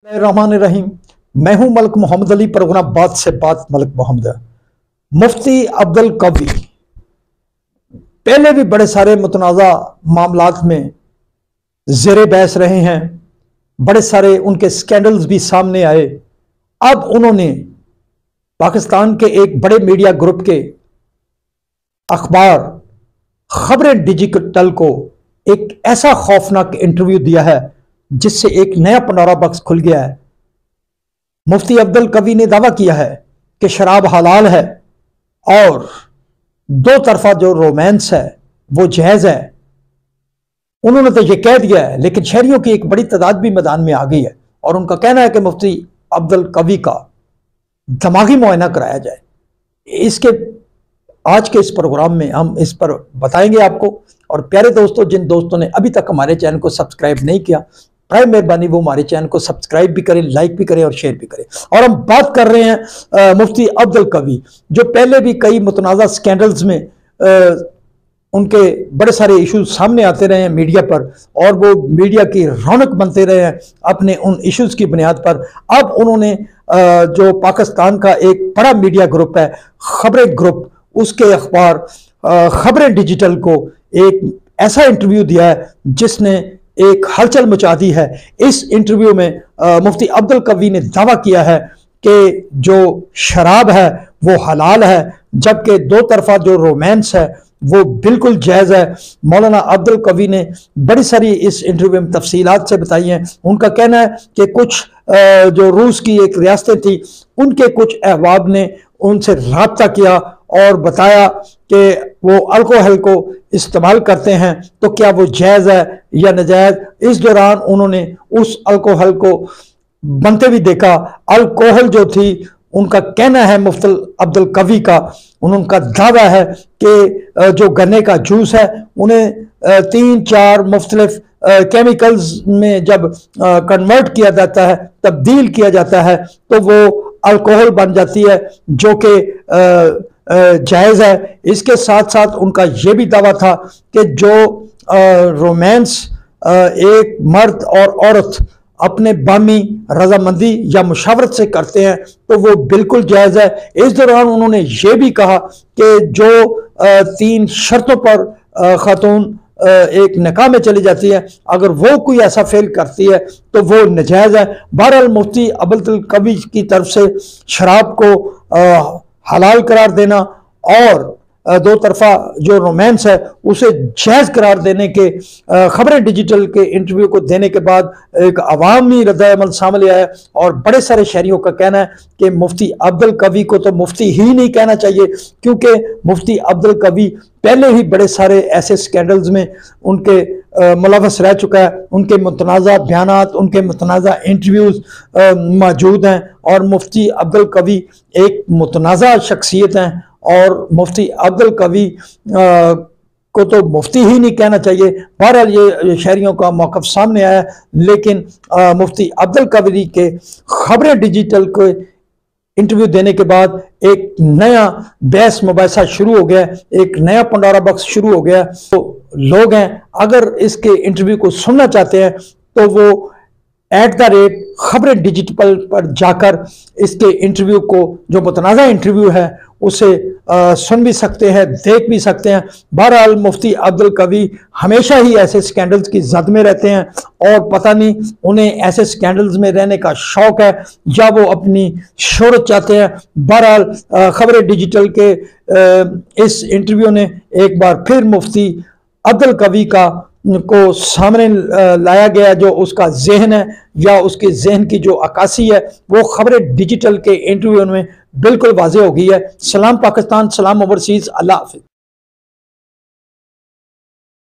रहमान रहीम। मैं हूं मलिक मोहम्मद अली, प्रोग्राम बात से बात मलिक मोहम्मद। मुफ्ती अब्दुल कवी पहले भी बड़े सारे मुतनाज़ा मामलात में ज़ेरे बहस रहे हैं, बड़े सारे उनके स्कैंडल्स भी सामने आए। अब उन्होंने पाकिस्तान के एक बड़े मीडिया ग्रुप के अखबार खबरें डिजिटल को एक ऐसा खौफनाक इंटरव्यू दिया है जिससे एक नया पंडोरा बॉक्स खुल गया है। मुफ्ती अब्दुल कवी ने दावा किया है कि शराब हलाल है और दो तरफा जो रोमांस है वो जायज है। उन्होंने तो ये कह दिया है, लेकिन शहरियों की एक बड़ी तादाद भी मैदान में आ गई है और उनका कहना है कि मुफ्ती अब्दुल कवी का दिमागी मुआयना कराया जाए। इसके आज के इस प्रोग्राम में हम इस पर बताएंगे आपको। और प्यारे दोस्तों, जिन दोस्तों ने अभी तक हमारे चैनल को सब्सक्राइब नहीं किया, प्राइम मेहरबानी वो हमारे चैनल को सब्सक्राइब भी करें, लाइक भी करें और शेयर भी करें। और हम बात कर रहे हैं मुफ्ती अब्दुल कवी, जो पहले भी कई मुतनाज़ा स्कैंडल्स में उनके बड़े सारे इश्यूज सामने आते रहे हैं मीडिया पर और वो मीडिया की रौनक बनते रहे हैं अपने उन इश्यूज की बुनियाद पर। अब उन्होंने जो पाकिस्तान का एक बड़ा मीडिया ग्रुप है खबरें ग्रुप, उसके अखबार खबरें डिजिटल को एक ऐसा इंटरव्यू दिया है जिसने एक हलचल मचा दी है। इस इंटरव्यू में मुफ्ती अब्दुल कवी ने दावा किया है कि जो शराब है वो हलाल है, जबकि दो तरफा जो रोमांस है वो बिल्कुल जायज़ है। मौलाना अब्दुल कवी ने बड़ी सारी इस इंटरव्यू में तफसीलात से बताई हैं। उनका कहना है कि कुछ जो रूस की एक रियासतें थी, उनके कुछ अहबाब ने उनसे रब्ता किया और बताया कि वो अल्कोहल को इस्तेमाल करते हैं तो क्या वो जायज़ है या नाजायज़। इस दौरान उन्होंने उस अल्कोहल को बनते भी देखा। अल्कोहल जो थी, उनका कहना है मुफ्ती अब्दुल कवी का, उनका दावा है कि जो गन्ने का जूस है उन्हें 3-4 मुख्तलिफ केमिकल्स में जब कन्वर्ट किया जाता है, तब्दील किया जाता है, तो वो अल्कोहल बन जाती है जो कि जायज़ है। इसके साथ साथ उनका ये भी दावा था कि जो रोमांस एक मर्द और औरत अपने बामी रजामंदी या मुशावरत से करते हैं तो वो बिल्कुल जायज़ है। इस दौरान उन्होंने ये भी कहा कि जो 3 शर्तों पर खातून एक निकाह में चली जाती है, अगर वो कोई ऐसा फेल करती है तो वो नाजायज़ है। बहरहाल मुफ्ती अब्दुल कवी की तरफ से शराब को हलाल करार देना और दो तरफा जो रोमांस है उसे जायज़ करार देने के खबरें डिजिटल के इंटरव्यू को देने के बाद एक अवामी रद्द-ए-अमल सामने आया और बड़े सारे शहरियों का कहना है कि मुफ्ती अब्दुल कवी को तो मुफ्ती ही नहीं कहना चाहिए, क्योंकि मुफ्ती अब्दुल कवी पहले ही बड़े सारे ऐसे स्कैंडल्स में उनके मुलव्वस रह चुका है। उनके मुतनाज़ा बयानात, उनके मुतनाज़ा इंटरव्यूज़ मौजूद हैं और मुफ्ती अब्दुल कवी एक मुतनाज़ा शख्सियत हैं और मुफ्ती अब्दुल कवी को तो मुफ्ती ही नहीं कहना चाहिए। बहरहाल ये शहरियों का मौक़िफ़ सामने आया, लेकिन मुफ्ती अब्दुल कवी के खबरें डिजिटल को इंटरव्यू देने के बाद एक नया बहस मुबाहिसा शुरू हो गया, एक नया पंडोरा बॉक्स शुरू हो गया। तो लोग हैं, अगर इसके इंटरव्यू को सुनना चाहते हैं तो वो @खबरें डिजिटल पर जाकर इसके इंटरव्यू को, जो मुतनाज़ा इंटरव्यू है, उसे सुन भी सकते हैं, देख भी सकते हैं। बहरहाल मुफ्ती अब्दुल कवी हमेशा ही ऐसे स्कैंडल्स की जद में रहते हैं और पता नहीं उन्हें ऐसे स्कैंडल्स में रहने का शौक है या वो अपनी शोहरत चाहते हैं। बहरहाल खबरें डिजिटल के इस इंटरव्यू ने एक बार फिर मुफ्ती अब्दुल कवी को सामने लाया गया। जो उसका जहन है या उसके जहन की जो अक्कासी है वो खबरें डिजिटल के इंटरव्यू में बिल्कुल वाज़ेह हो गई है। सलाम पाकिस्तान, सलाम ओवरसीज़, अल्लाह हाफ़िज़।